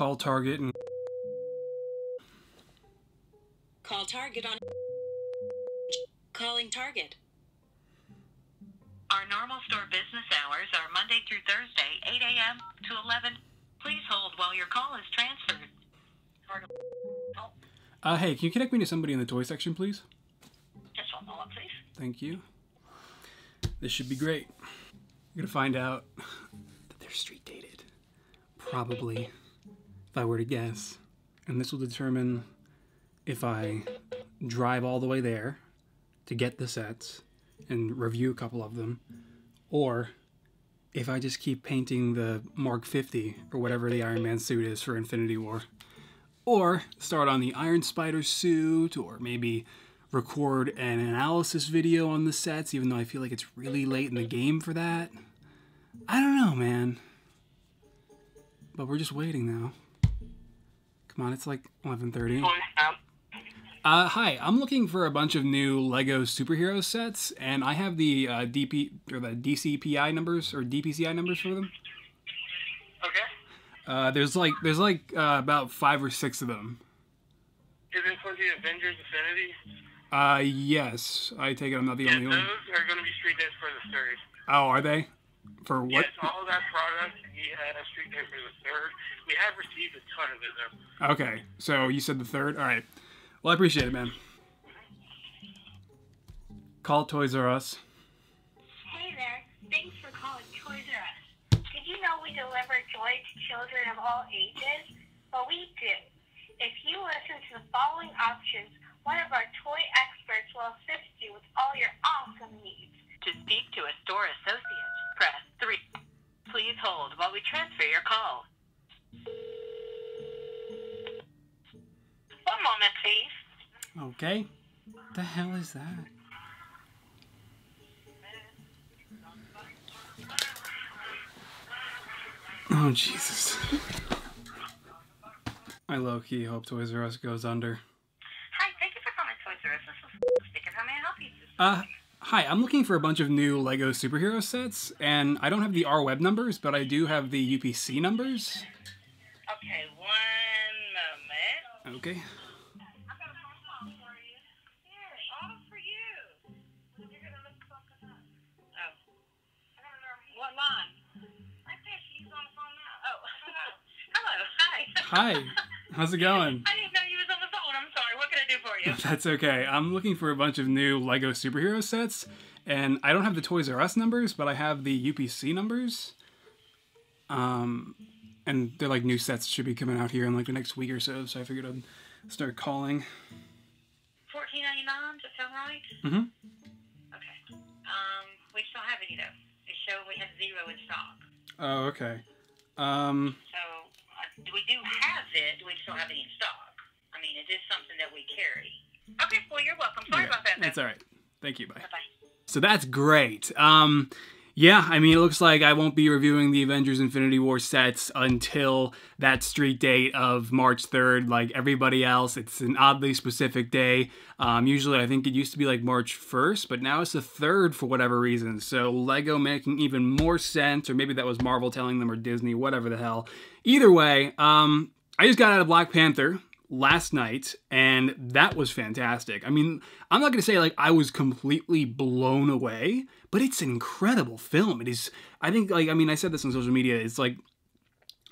Call Target and... Call Target on... Calling Target. Our normal store business hours are Monday through Thursday, 8 a.m. to 11. Please hold while your call is transferred. Hey, can you connect me to somebody in the toy section, please? Just one moment, please. Thank you. This should be great. You're gonna find out that they're street dated. Probably, if I were to guess. And this will determine if I drive all the way there to get the sets and review a couple of them, or if I just keep painting the Mark 50 or whatever the Iron Man suit is for Infinity War. Or start on the Iron Spider suit, or maybe record an analysis video on the sets, even though I feel like it's really late in the game for that. I don't know, man. But we're just waiting now. Come on, it's like 11:30. Hi, I'm looking for a bunch of new Lego superhero sets, and I have the DCPI numbers or DPCI numbers for them. Okay. There's about 5 or 6 of them. Is it for the Avengers Infinity? Yes. I take it I'm not the only one. Those are going to be street days for the 3rd. Oh, are they? For what? Yes, all that product, we had a street day for the 3rd. We have received a ton of it, though. Okay, so you said the 3rd? Alright. Well, I appreciate it, man. Call Toys R Us. Hey there. Thanks for calling Toys R Us. Did you know we deliver joy to children of all ages? Well, we do. If you listen to the following options, one of our toy experts will assist you with all your awesome needs. To speak to a store associate, press 3. Please hold while we transfer your call. One moment, please. Okay. What the hell is that? Oh, Jesus. I low-key hope Toys R Us goes under. Hi, thank you for calling Toys R Us. This is speaking. How may I help you? Hi, I'm looking for a bunch of new Lego superhero sets, and I don't have the R-Web numbers, but I do have the UPC numbers. Okay, one moment. Okay. What line? Right there, she's on the phone now. Oh, hello, hi. Hi, how's it going? I didn't know you was on the phone. I'm sorry. What can I do for you? That's okay. I'm looking for a bunch of new Lego superhero sets, and I don't have the Toys R Us numbers, but I have the UPC numbers. And they're like new sets should be coming out here in like the next week or so I figured I'd start calling. $14.99, does that sound right? Mm-hmm. Okay. We still have any though. It showed we had 0 in stock. Oh, okay. So, we do have it. We just don't have any in stock. I mean, it is something that we carry. Okay, well, you're welcome. Sorry about that. That's all right. Thank you. Bye. Bye-bye. So that's great. Yeah, I mean, it looks like I won't be reviewing the Avengers Infinity War sets until that street date of March 3rd. Like everybody else, it's an oddly specific day. Usually, I think it used to be like March 1st, but now it's the 3rd for whatever reason. So Lego making even more sense, or maybe that was Marvel telling them, or Disney, whatever the hell. Either way, I just got out of Black Panther last night, and that was fantastic. I mean, I'm not gonna say like I was completely blown away, but it's an incredible film. It is, I think, like, I mean, I said this on social media, it's like,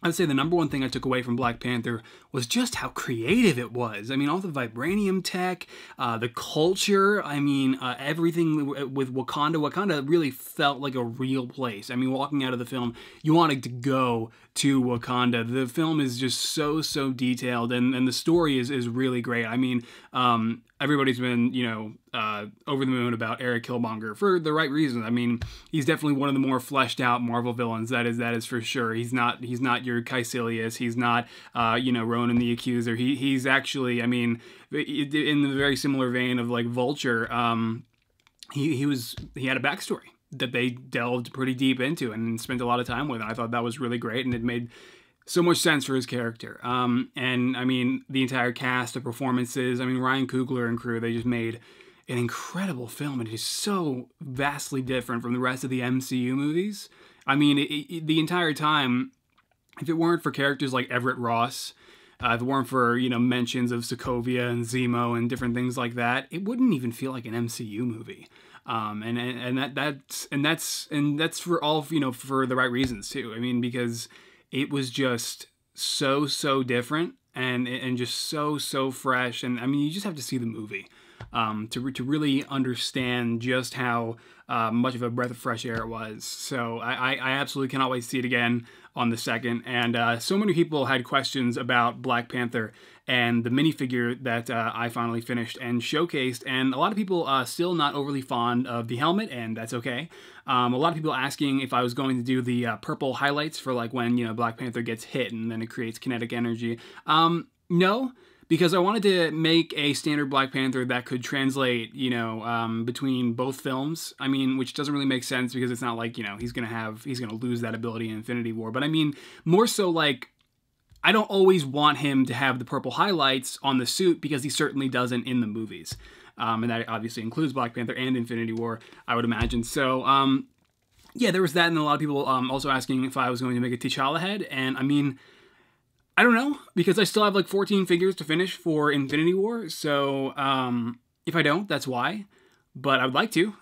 I'd say the number one thing I took away from Black Panther was just how creative it was. I mean, all the vibranium tech, the culture, I mean, everything with Wakanda. Wakanda really felt like a real place. I mean, walking out of the film, you wanted to go to Wakanda. The film is just so detailed, and the story is really great. I mean, everybody's been, you know, over the moon about Eric Killmonger for the right reason. I mean, he's definitely one of the more fleshed out Marvel villains. That is for sure. He's not your Caecilius. He's not, you know, Ronan the Accuser. He's actually, I mean, in the very similar vein of like Vulture. He had a backstory that they delved pretty deep into and spent a lot of time with. And I thought that was really great, and it made so much sense for his character. And I mean, the entire cast, the performances, I mean, Ryan Coogler and crew, they just made an incredible film. It is so vastly different from the rest of the MCU movies. I mean, the entire time, if it weren't for characters like Everett Ross, if it weren't for, you know, mentions of Sokovia and Zemo and different things like that, it wouldn't even feel like an MCU movie. That's for all, you know, for the right reasons too. I mean, because it was just so different and just so fresh. And I mean, you just have to see the movie to really understand just how much of a breath of fresh air it was. So I absolutely cannot wait to see it again on the 2nd. And so many people had questions about Black Panther and the minifigure that I finally finished and showcased. And a lot of people still not overly fond of the helmet, and that's okay. A lot of people asking if I was going to do the purple highlights for like when, you know, Black Panther gets hit and then it creates kinetic energy. No. Because I wanted to make a standard Black Panther that could translate, you know, between both films. I mean, which doesn't really make sense because it's not like, you know, he's gonna lose that ability in Infinity War. But I mean, more so like, I don't always want him to have the purple highlights on the suit because he certainly doesn't in the movies. And that obviously includes Black Panther and Infinity War, I would imagine. So, yeah, there was that, and a lot of people also asking if I was going to make a T'Challa head, and I mean, I don't know, because I still have like 14 figures to finish for Infinity War, so if I don't, that's why. But I would like to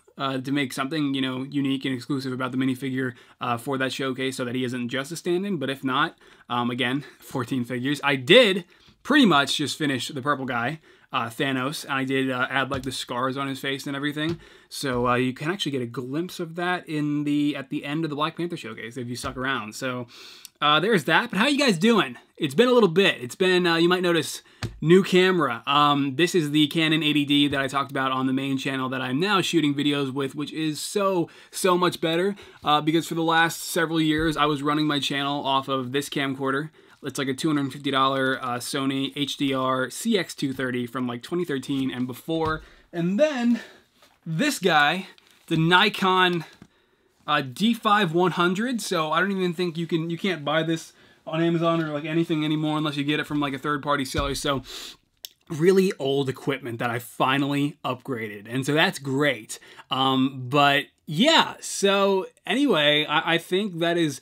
make something, you know, unique and exclusive about the minifigure for that showcase so that he isn't just a stand-in. But if not, again, 14 figures. I did pretty much just finish the purple guy, Thanos, and I did add like the scars on his face and everything. So you can actually get a glimpse of that at the end of the Black Panther showcase if you stuck around. So there's that. But how you guys doing? It's been a little bit. It's been, you might notice, new camera. This is the Canon 80D that I talked about on the main channel that I'm now shooting videos with, which is so much better. Because for the last several years, I was running my channel off of this camcorder. It's like a $250 Sony HDR CX230 from like 2013 and before. And then this guy, the Nikon D5-100. So I don't even think you can't buy this on Amazon or like anything anymore unless you get it from like a third-party seller. So really old equipment that I finally upgraded, and so that's great. But yeah, so anyway, I think that is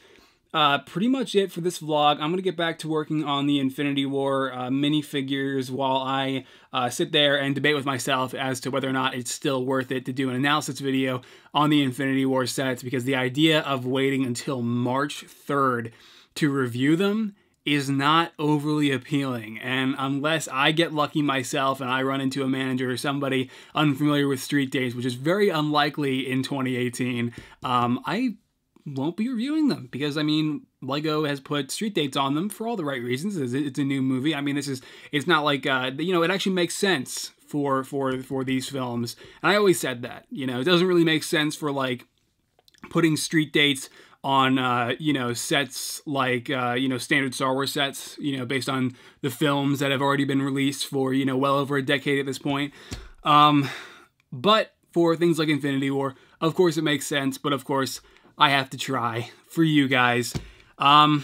pretty much it for this vlog. I'm going to get back to working on the Infinity War minifigures while I sit there and debate with myself as to whether or not it's still worth it to do an analysis video on the Infinity War sets, because the idea of waiting until March 3rd to review them is not overly appealing. And unless I get lucky myself and I run into a manager or somebody unfamiliar with street dates, which is very unlikely in 2018, I won't be reviewing them, because I mean, Lego has put street dates on them for all the right reasons. It's a new movie. I mean, it's not like, you know, it actually makes sense for these films. And I always said that, you know, it doesn't really make sense for like putting street dates on, you know, sets like, you know, standard Star Wars sets, you know, based on the films that have already been released for, you know, well over a decade at this point. But for things like Infinity War, of course it makes sense, but of course I have to try for you guys. But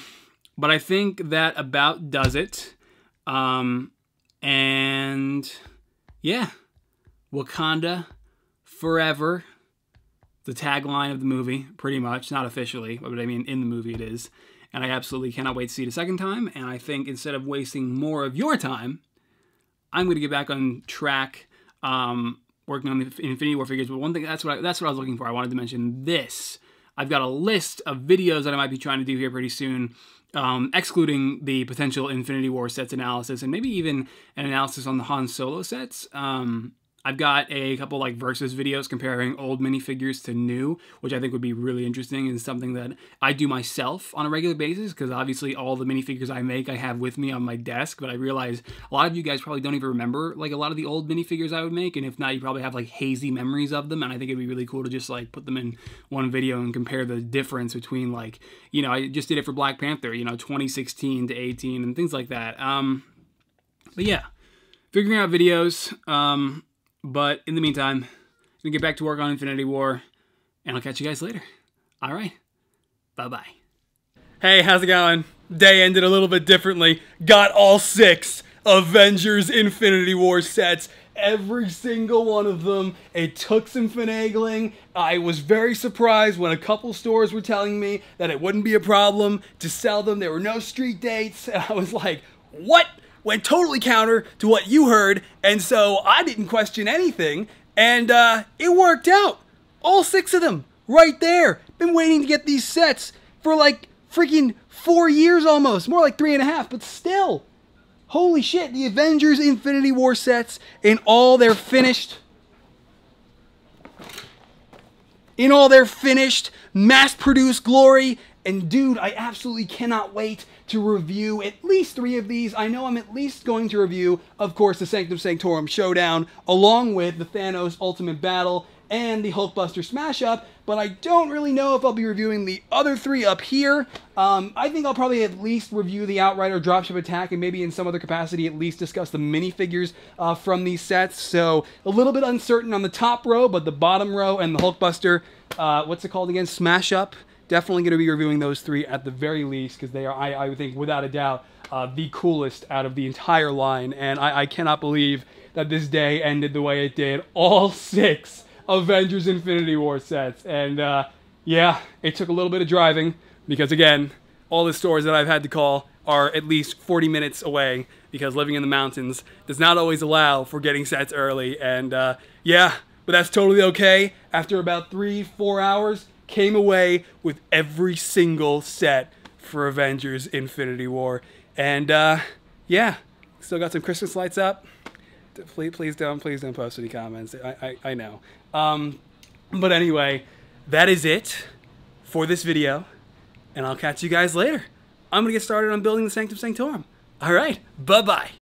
I think that about does it. And yeah, Wakanda forever. The tagline of the movie, pretty much. Not officially, but I mean, in the movie it is. And I absolutely cannot wait to see it a second time. And I think instead of wasting more of your time, I'm going to get back on track working on the Infinity War figures. But one thing, that's what I was looking for. I wanted to mention this. I've got a list of videos that I might be trying to do here pretty soon, excluding the potential Infinity War sets analysis, and maybe even an analysis on the Han Solo sets. I've got a couple like versus videos comparing old minifigures to new, which I think would be really interesting, and something that I do myself on a regular basis, because obviously all the minifigures I make I have with me on my desk, but I realize a lot of you guys probably don't even remember like a lot of the old minifigures I would make, and if not, you probably have like hazy memories of them, and I think it'd be really cool to just like put them in one video and compare the difference between, like, you know, I just did it for Black Panther, you know, 2016 to 18 and things like that. But yeah, figuring out videos. But in the meantime, I'm going to get back to work on Infinity War, and I'll catch you guys later. All right. Bye-bye. Hey, how's it going? Day ended a little bit differently. Got all 6 Avengers Infinity War sets, every single one of them. It took some finagling. I was very surprised when a couple stores were telling me that it wouldn't be a problem to sell them. There were no street dates. And I was like, what? Went totally counter to what you heard. And so I didn't question anything. And it worked out. All 6 of them right there. Been waiting to get these sets for like freaking 4 years almost. More like 3.5, but still. Holy shit, the Avengers Infinity War sets in all their finished mass-produced glory. And dude, I absolutely cannot wait to review at least 3 of these. I know I'm at least going to review, of course, the Sanctum Sanctorum Showdown, along with the Thanos Ultimate Battle and the Hulkbuster Smash Up, but I don't really know if I'll be reviewing the other 3 up here. I think I'll probably at least review the Outrider Dropship Attack and maybe in some other capacity at least discuss the minifigures from these sets. So a little bit uncertain on the top row, but the bottom row and the Hulkbuster, what's it called again? Smash Up. Definitely going to be reviewing those 3 at the very least because they are, I think, without a doubt, the coolest out of the entire line. And I cannot believe that this day ended the way it did. All 6 Avengers Infinity War sets. And yeah, it took a little bit of driving because, again, all the stores that I've had to call are at least 40 minutes away because living in the mountains does not always allow for getting sets early. And yeah, but that's totally okay. After about 3-4 hours, came away with every single set for Avengers Infinity War. And yeah, still got some Christmas lights up. Please don't post any comments. I know. But anyway, that is it for this video, and I'll catch you guys later. I'm gonna get started on building the Sanctum Sanctorum. All right, bye-bye.